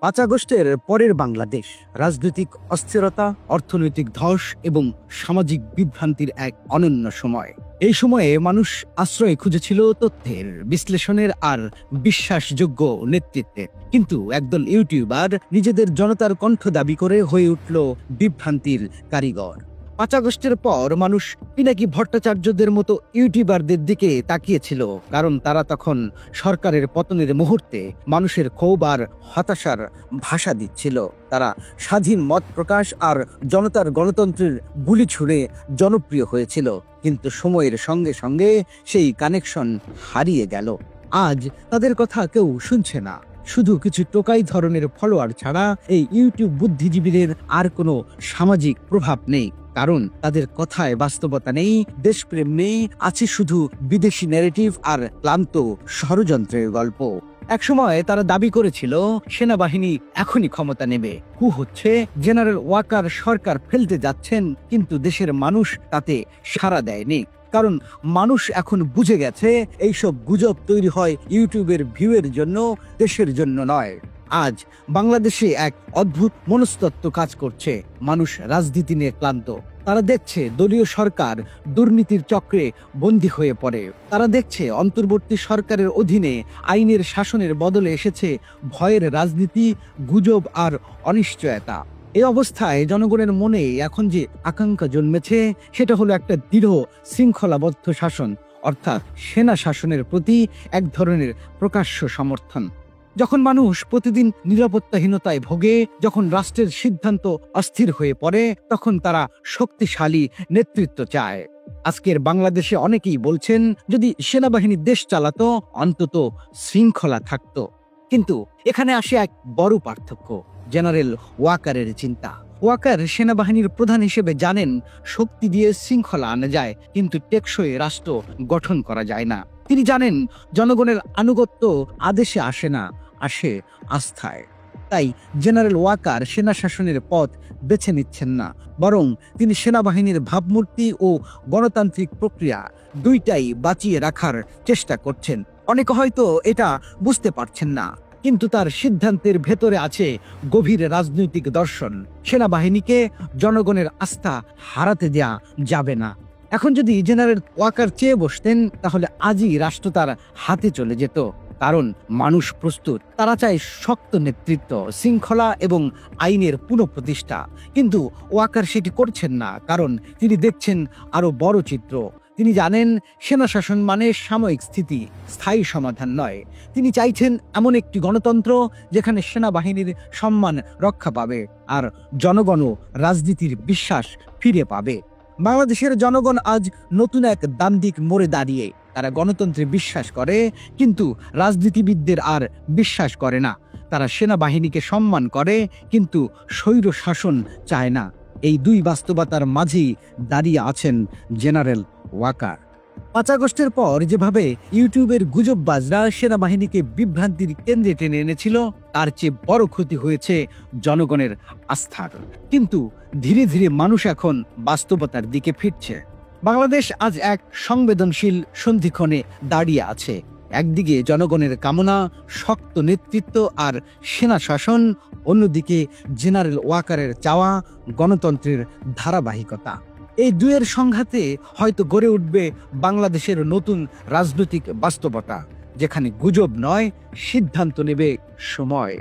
৫ আগস্টের পরের বাংলাদেশ রাজনৈতিক অস্থিরতা, অর্থনৈতিক ধস এবং সামাজিক বিভ্রান্তির এক অনন্য সময়। এই সময়ে মানুষ আশ্রয় খুঁজেছিল তথ্যের, বিশ্লেষণের আর বিশ্বাসযোগ্য নেতৃত্বের। কিন্তু একদল ইউটিউবার নিজেদের জনতার কণ্ঠ দাবি করে হয়ে উঠল বিভ্রান্তির কারিগর। ৫ আগস্টের পর মানুষ পিনাকি ভট্টাচার্যদের মতো ইউটিউবারদের দিকে তাকিয়েছিল, কারণ তারা তখন সরকারের পতনের মুহূর্তে মানুষের ক্ষোভ আর হতাশার ভাষা দিচ্ছিল। তারা স্বাধীন মত প্রকাশ আর জনতার গণতন্ত্রের বুলি ছুঁড়ে জনপ্রিয় হয়েছিল, কিন্তু সময়ের সঙ্গে সঙ্গে সেই কানেকশন হারিয়ে গেল। আজ তাদের কথা কেউ শুনছে না। শুধু কিছু টোকাই ধরনের ফলোয়ার ছাড়া এই ইউটিউব বুদ্ধিজীবীদের আর কোনো সামাজিক প্রভাব নেই, কারণ তাদের কথায় বাস্তবতা নেই, দেশপ্রেম নেই, আছে শুধু বিদেশি ন্যারেটিভ আর ক্লান্ত ষড়যন্ত্রের গল্প। একসময় তারা দাবি করেছিল সেনাবাহিনী এখনই ক্ষমতা নেবে, কু হচ্ছে, জেনারেল ওয়াকার সরকার ফেলতে যাচ্ছেন, কিন্তু দেশের মানুষ তাতে সাড়া দেয়নি। কারণ মানুষ এখন বুঝে গেছে এইসব গুজব তৈরি হয় ইউটিউবের ভিউয়ের জন্য, দেশের জন্য নয়। আজ বাংলাদেশে এক অদ্ভুত মনস্তত্ত্ব কাজ করছে। মানুষ রাজনীতি নিয়ে ক্লান্ত। তারা দেখছে দলীয় সরকার দুর্নীতির চক্রে বন্দী হয়ে পড়ে। তারা দেখছে অন্তর্বর্তী সরকারের অধীনে আইনের শাসনের বদলে এসেছে ভয়ের রাজনীতি, গুজব আর অনিশ্চয়তা। এই অবস্থায় জনগণের মনে এখন যে আকাঙ্ক্ষা জন্মেছে সেটা হলো একটা দৃঢ় শৃঙ্খলাবদ্ধ শাসন, অর্থাৎ সেনা শাসনের প্রতি এক ধরনের প্রকাশ্য সমর্থন। যখন মানুষ প্রতিদিন নিরাপত্তাহীনতায় ভোগে, যখন রাষ্ট্রের সিদ্ধান্ত অস্থির হয়ে পড়ে, তখন তারা শক্তিশালী নেতৃত্ব চায়। আজকের বাংলাদেশে অনেকেই বলছেন যদি সেনাবাহিনী দেশ চালাতো অন্তত শৃঙ্খলা থাকতো। কিন্তু এখানে আসে এক বড় পার্থক্য, জেনারেল ওয়াকারের চিন্তা। ওয়াকার সেনাবাহিনীর প্রধান হিসেবে জানেন শক্তি দিয়ে শৃঙ্খলা আনা যায়, কিন্তু টেকসই রাষ্ট্র গঠন করা যায় না। তিনি জানেন জনগণের আনুগত্য আদেশে আসে না, আসে আস্থায়। তাই জেনারেল ওয়াকার সেনা শাসনের পথ বেছে নিচ্ছেন না, বরং তিনি সেনাবাহিনীর ভাবমূর্তি ও গণতান্ত্রিক প্রক্রিয়া দুইটাই বাঁচিয়ে রাখার চেষ্টা করছেন। অনেকে হয়তো এটা বুঝতে পারছেন না, কিন্তু তার সিদ্ধান্তের ভেতরে আছে গভীর রাজনৈতিক দর্শন। সেনাবাহিনীকে জনগণের আস্থা হারাতে দেয়া যাবে না। এখন যদি জেনারেল ওয়াকার চেয়ে বসতেন, তাহলে আজই রাষ্ট্র তার হাতে চলে যেত, কারণ মানুষ প্রস্তুত। তারা চায় শক্ত নেতৃত্ব, শৃঙ্খলা এবং আইনের পুনঃপ্রতিষ্ঠা। কিন্তু ওয়াকার সেটি করছেন না, কারণ তিনি দেখছেন আরো বড় চিত্র। তিনি জানেন সেনা শাসন মানে সাময়িক স্থিতি, স্থায়ী সমাধান নয়। তিনি চাইছেন এমন একটি গণতন্ত্র যেখানে সেনাবাহিনীর সম্মান রক্ষা পাবে আর জনগণও রাজনীতির বিশ্বাস ফিরে পাবে। বাংলাদেশের জনগণ আজ নতুন এক দ্বান্দ্বিক মোড়ে দাঁড়িয়ে। তারা গণতন্ত্রে বিশ্বাস করে, কিন্তু রাজনীতিবিদদের আর বিশ্বাস করে না। তারা সেনাবাহিনীকে সম্মান করে, কিন্তু স্বৈর শাসন চায় না। এই দুই বাস্তবতার মাঝেই দাঁড়িয়ে আছেন জেনারেল ওয়াকার। ৫ আগস্টের পর যেভাবে ইউটিউবের গুজববাজরা সেনাবাহিনীকে বিভ্রান্তির কেন্দ্রে টেনে এনেছিল, তার চেয়ে বড় ক্ষতি হয়েছে জনগণের আস্থার। কিন্তু ধীরে ধীরে মানুষ এখন বাস্তবতার দিকে ফিরছে। বাংলাদেশ আজ এক সংবেদনশীল সন্ধিক্ষণে দাঁড়িয়ে আছে। একদিকে জনগণের কামনা, শক্ত নেতৃত্ব আর সেনা শাসন, অন্যদিকে জেনারেল ওয়াকারের চাওয়া গণতন্ত্রের ধারাবাহিকতা। এই দুয়ের সংঘাতে হয়তো গড়ে উঠবে বাংলাদেশের নতুন রাজনৈতিক বাস্তবতা, যেখানে গুজব নয়, সিদ্ধান্ত নেবে সময়।